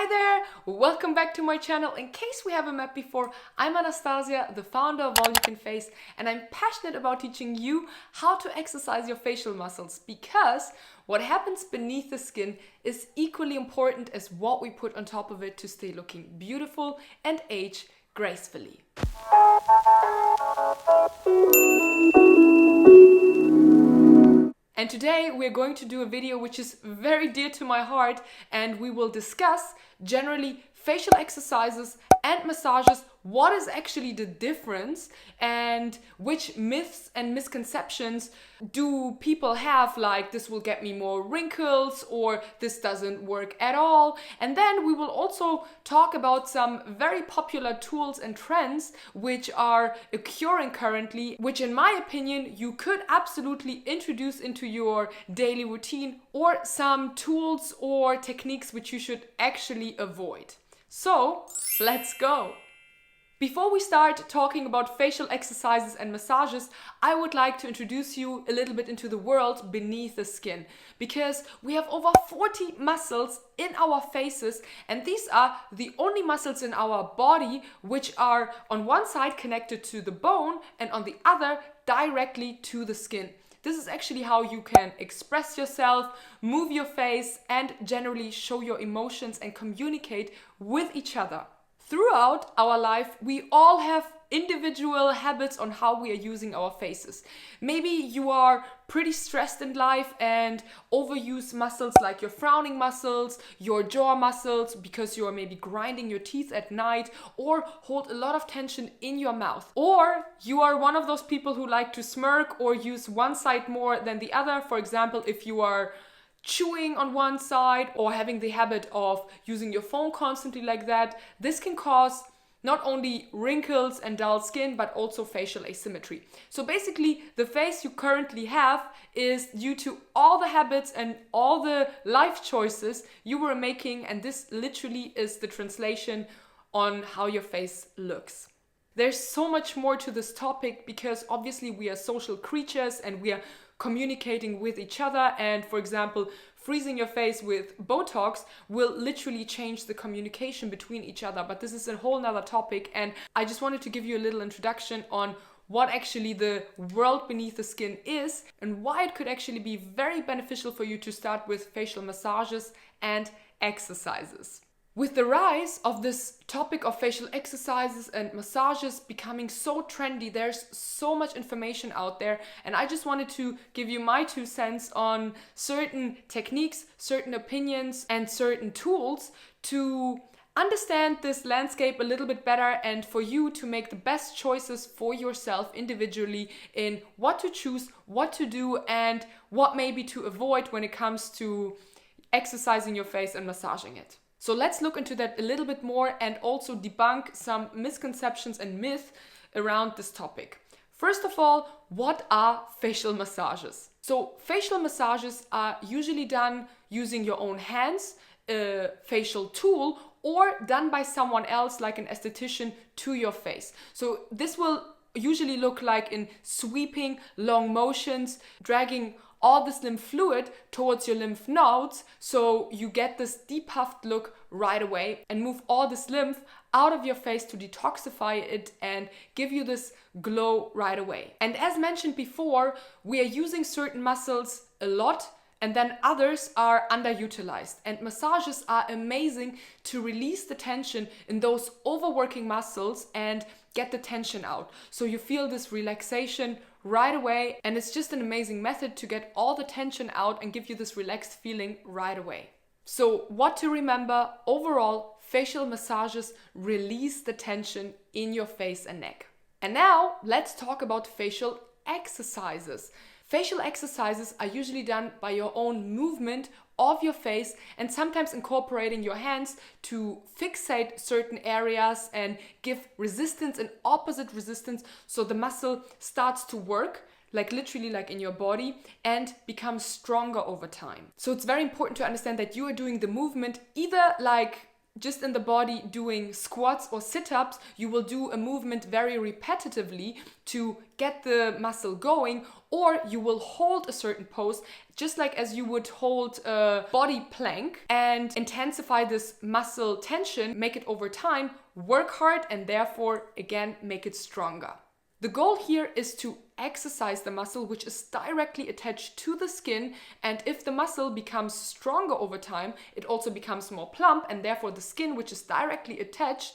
Hi there, welcome back to my channel. In case we haven't met before, I'm Anastasia, the founder of All You Can Face, and I'm passionate about teaching you how to exercise your facial muscles because what happens beneath the skin is equally important as what we put on top of it to stay looking beautiful and age gracefully. And today we're going to do a video which is very dear to my heart, and we will discuss generally facial exercises and massages, what is actually the difference and which myths and misconceptions do people have, like this will get me more wrinkles or this doesn't work at all. And then we will also talk about some very popular tools and trends which are occurring currently, which in my opinion you could absolutely introduce into your daily routine, or some tools or techniques which you should actually avoid. So let's go! Before we start talking about facial exercises and massages, I would like to introduce you a little bit into the world beneath the skin, because we have over 40 muscles in our faces, and these are the only muscles in our body which are on one side connected to the bone and on the other directly to the skin. This is actually how you can express yourself, move your face, and generally show your emotions and communicate with each other. Throughout our life, we all have individual habits on how we are using our faces. Maybe you are pretty stressed in life and overuse muscles like your frowning muscles, your jaw muscles, because you are maybe grinding your teeth at night or hold a lot of tension in your mouth. Or you are one of those people who like to smirk or use one side more than the other. For example, if you are chewing on one side or having the habit of using your phone constantly like that, this can cause not only wrinkles and dull skin, but also facial asymmetry. So basically, the face you currently have is due to all the habits and all the life choices you were making, and this literally is the translation on how your face looks. There's so much more to this topic because obviously we are social creatures and we are communicating with each other, and for example, freezing your face with Botox will literally change the communication between each other, but this is a whole nother topic, and I just wanted to give you a little introduction on what actually the world beneath the skin is and why it could actually be very beneficial for you to start with facial massages and exercises. With the rise of this topic of facial exercises and massages becoming so trendy, there's so much information out there, and I just wanted to give you my 2 cents on certain techniques, certain opinions, and certain tools to understand this landscape a little bit better and for you to make the best choices for yourself individually in what to choose, what to do, and what maybe to avoid when it comes to exercising your face and massaging it. So let's look into that a little bit more and also debunk some misconceptions and myths around this topic. First of all, what are facial massages? So facial massages are usually done using your own hands, a facial tool, or done by someone else like an esthetician to your face. So this will usually look like in sweeping long motions, dragging all this lymph fluid towards your lymph nodes, so you get this depuffed look right away and move all this lymph out of your face to detoxify it and give you this glow right away. And as mentioned before, we are using certain muscles a lot and then others are underutilized, and massages are amazing to release the tension in those overworking muscles and get the tension out, so you feel this relaxation right away, and it's just an amazing method to get all the tension out and give you this relaxed feeling right away. So what to remember: overall, facial massages release the tension in your face and neck. And now let's talk about facial exercises. Facial exercises are usually done by your own movement of your face and sometimes incorporating your hands to fixate certain areas and give resistance and opposite resistance, so the muscle starts to work like literally like in your body and becomes stronger over time. So it's very important to understand that you are doing the movement either like just in the body doing squats or sit-ups, you will do a movement very repetitively to get the muscle going, or you will hold a certain pose, just like as you would hold a body plank, and intensify this muscle tension, make it over time, work hard, and therefore, again, make it stronger. The goal here is to exercise the muscle, which is directly attached to the skin, and if the muscle becomes stronger over time, it also becomes more plump, and therefore the skin, which is directly attached,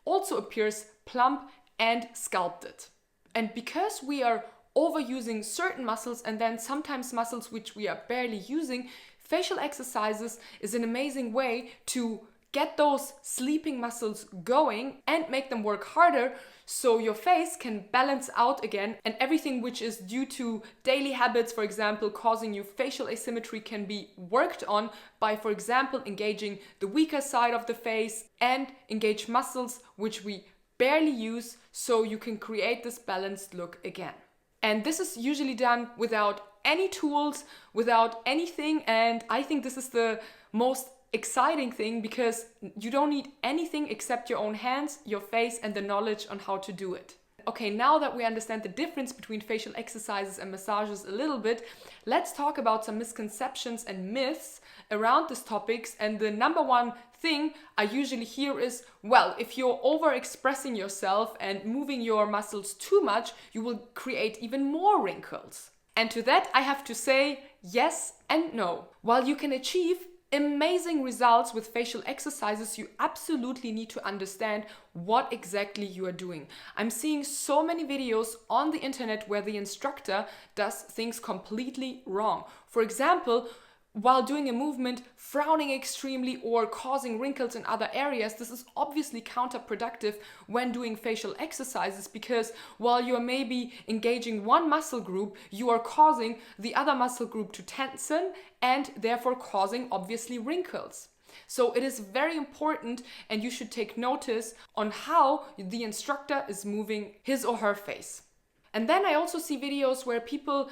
also appears plump and sculpted. And because we are overusing certain muscles and then sometimes muscles which we are barely using, facial exercises is an amazing way to get those sleeping muscles going and make them work harder, so your face can balance out again, and everything which is due to daily habits, for example, causing you facial asymmetry, can be worked on by, for example, engaging the weaker side of the face and engage muscles which we barely use, so you can create this balanced look again. And this is usually done without any tools, without anything, and I think this is the most exciting thing, because you don't need anything except your own hands, your face, and the knowledge on how to do it. Okay, now that we understand the difference between facial exercises and massages a little bit, let's talk about some misconceptions and myths around these topics. And the number one thing I usually hear is, well, if you're overexpressing yourself and moving your muscles too much, you will create even more wrinkles. And to that I have to say yes and no. While you can achieve amazing results with facial exercises, you absolutely need to understand what exactly you are doing. I'm seeing so many videos on the internet where the instructor does things completely wrong. For example, while doing a movement, frowning extremely or causing wrinkles in other areas. This is obviously counterproductive when doing facial exercises, because while you're maybe engaging one muscle group, you are causing the other muscle group to tension and therefore causing obviously wrinkles. So it is very important, and you should take notice on how the instructor is moving his or her face. And then I also see videos where people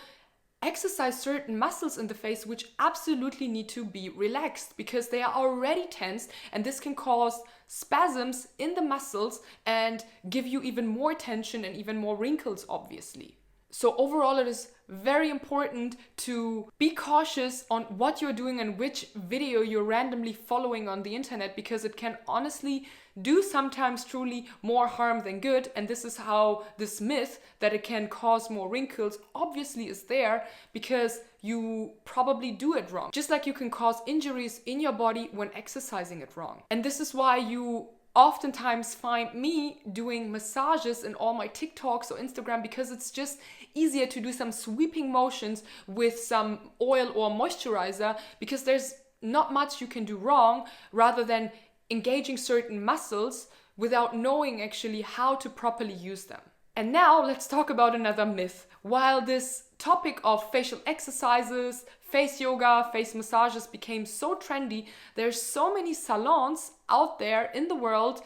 exercise certain muscles in the face which absolutely need to be relaxed because they are already tensed, and this can cause spasms in the muscles and give you even more tension and even more wrinkles, obviously. So overall, it is very important to be cautious on what you're doing and which video you're randomly following on the internet, because it can honestly do sometimes truly more harm than good. And this is how this myth that it can cause more wrinkles obviously is there, because you probably do it wrong. Just like you can cause injuries in your body when exercising it wrong. And this is why you oftentimes find me doing massages in all my TikToks or Instagram, because it's just easier to do some sweeping motions with some oil or moisturizer, because there's not much you can do wrong, rather than engaging certain muscles without knowing actually how to properly use them. And now let's talk about another myth. While this topic of facial exercises, face yoga, face massages became so trendy, there's so many salons out there in the world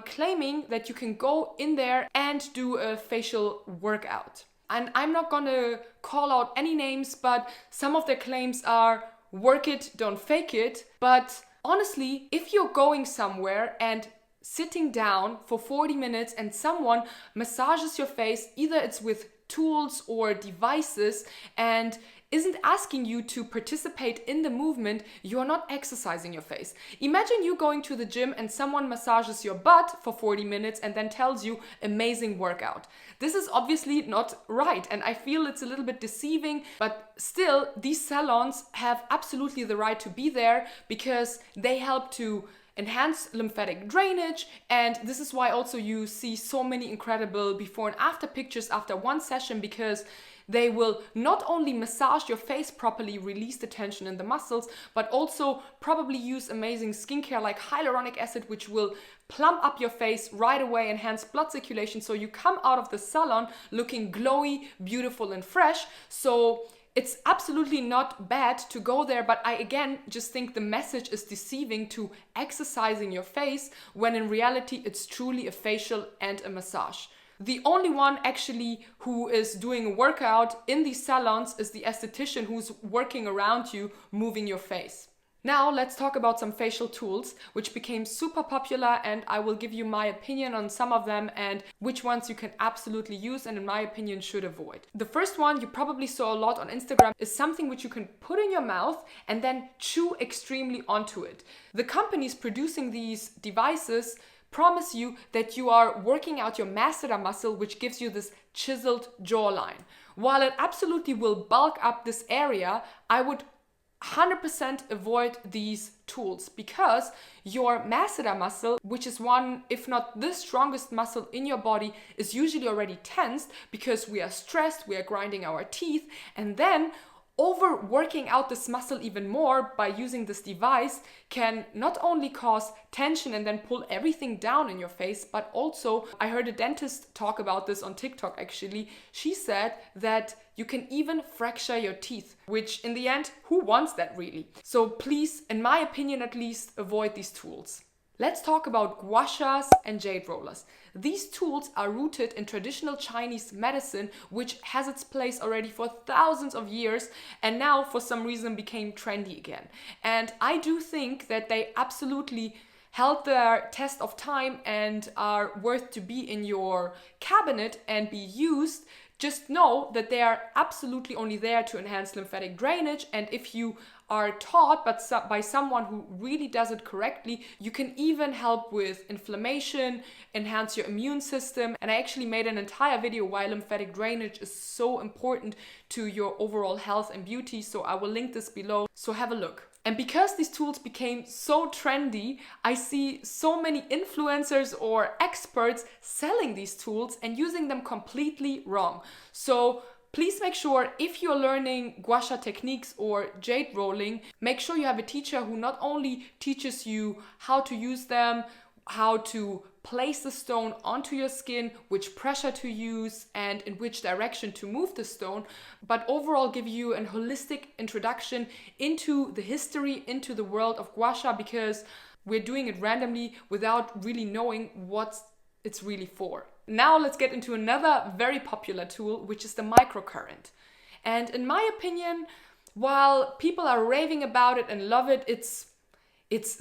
claiming that you can go in there and do a facial workout. And I'm not gonna call out any names, but some of their claims are work it, don't fake it. But honestly, if you're going somewhere and sitting down for 40 minutes and someone massages your face, either it's with tools or devices, and isn't asking you to participate in the movement, you are not exercising your face. Imagine you going to the gym and someone massages your butt for 40 minutes and then tells you amazing workout. This is obviously not right, and I feel it's a little bit deceiving, but still these salons have absolutely the right to be there, because they help to enhance lymphatic drainage, and this is why also you see so many incredible before and after pictures after one session, because they will not only massage your face properly, release the tension in the muscles, but also probably use amazing skincare like hyaluronic acid, which will plump up your face right away, enhance blood circulation, so you come out of the salon looking glowy, beautiful and fresh. So it's absolutely not bad to go there, but I again just think the message is deceiving to exercising your face, when in reality it's truly a facial and a massage. The only one actually who is doing a workout in these salons is the esthetician who's working around you, moving your face. Now let's talk about some facial tools which became super popular, and I will give you my opinion on some of them and which ones you can absolutely use and in my opinion should avoid. The first one you probably saw a lot on Instagram is something which you can put in your mouth and then chew extremely onto it. The companies producing these devices promise you that you are working out your masseter muscle, which gives you this chiseled jawline. While it absolutely will bulk up this area, I would 100% avoid these tools because your masseter muscle, which is one, if not the strongest muscle in your body, is usually already tensed because we are stressed, we are grinding our teeth, and then overworking out this muscle even more by using this device can not only cause tension and then pull everything down in your face, but also, I heard a dentist talk about this on TikTok actually. She said that you can even fracture your teeth, which in the end, who wants that really? So please, in my opinion at least, avoid these tools. Let's talk about gua shas and jade rollers. These tools are rooted in traditional Chinese medicine, which has its place already for thousands of years and now for some reason became trendy again. And I do think that they absolutely held their test of time and are worth to be in your cabinet and be used. Just know that they are absolutely only there to enhance lymphatic drainage, and if you are taught by someone who really does it correctly, you can even help with inflammation, enhance your immune system. And I actually made an entire video why lymphatic drainage is so important to your overall health and beauty, so I will link this below, so have a look. And because these tools became so trendy, I see so many influencers or experts selling these tools and using them completely wrong. So please make sure if you're learning gua sha techniques or jade rolling, make sure you have a teacher who not only teaches you how to use them, how to place the stone onto your skin, which pressure to use and in which direction to move the stone, but overall give you a holistic introduction into the history, into the world of gua sha, because we're doing it randomly without really knowing what it's really for. Now let's get into another very popular tool, which is the microcurrent. And in my opinion, while people are raving about it and love it, it's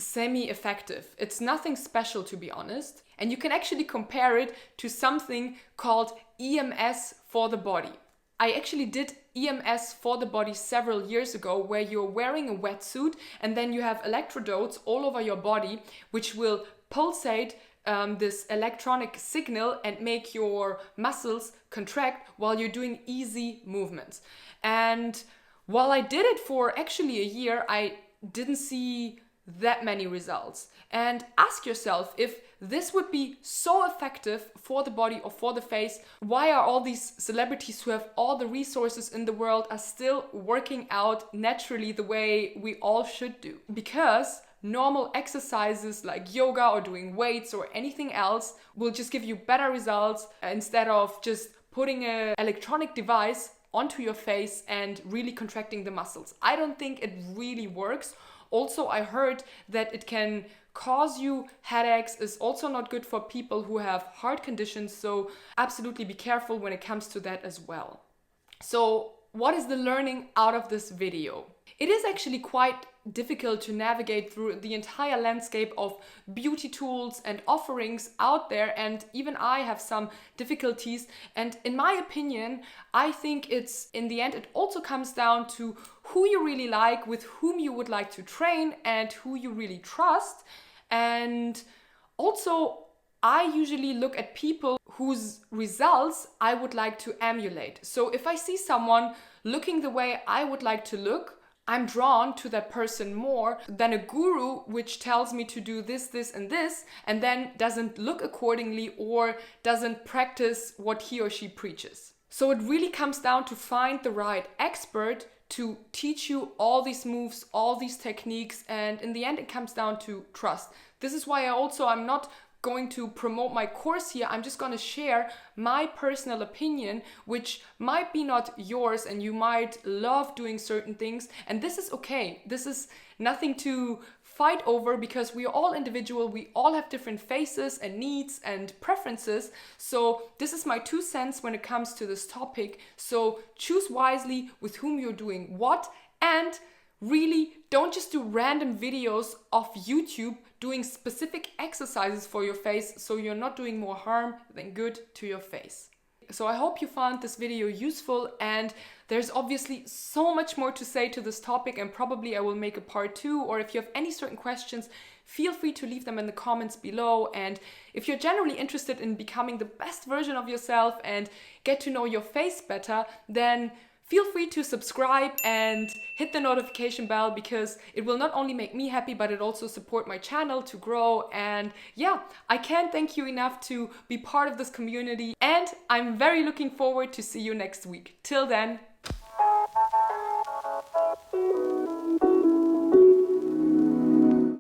semi-effective. It's nothing special, to be honest. And you can actually compare it to something called EMS for the body. I actually did EMS for the body several years ago, where you're wearing a wetsuit and then you have electrodes all over your body, which will pulsate this electronic signal and make your muscles contract while you're doing easy movements. And while I did it for actually a year, I didn't see that many results. And ask yourself, if this would be so effective for the body or for the face, why are all these celebrities who have all the resources in the world are still working out naturally the way we all should do? Because normal exercises like yoga or doing weights or anything else will just give you better results instead of just putting an electronic device onto your face and really contracting the muscles. I don't think it really works. Also, I heard that it can cause you headaches, is also not good for people who have heart conditions, so absolutely be careful when it comes to that as well. So what is the learning out of this video? It is actually quite difficult to navigate through the entire landscape of beauty tools and offerings out there, and even I have some difficulties. And in my opinion, I think it's, in the end, it also comes down to who you really like, with whom you would like to train, and who you really trust. And also, I usually look at people whose results I would like to emulate. So if I see someone looking the way I would like to look, I'm drawn to that person more than a guru which tells me to do this, this, and this, and then doesn't look accordingly or doesn't practice what he or she preaches. So it really comes down to find the right expert to teach you all these moves, all these techniques, and in the end it comes down to trust. This is why I'm not going to promote my course here. I'm just going to share my personal opinion, which might be not yours, and you might love doing certain things, and this is okay. This is nothing to fight over, because we are all individual, we all have different faces and needs and preferences. So this is my 2 cents when it comes to this topic. So choose wisely with whom you're doing what, and really don't just do random videos of YouTube doing specific exercises for your face, so you're not doing more harm than good to your face. So I hope you found this video useful, and there's obviously so much more to say to this topic, and probably I will make a part 2, or if you have any certain questions, feel free to leave them in the comments below. And if you're generally interested in becoming the best version of yourself and get to know your face better, then feel free to subscribe and hit the notification bell, because it will not only make me happy, but it also support my channel to grow. And yeah, I can't thank you enough to be part of this community, and I'm very looking forward to see you next week. Till then,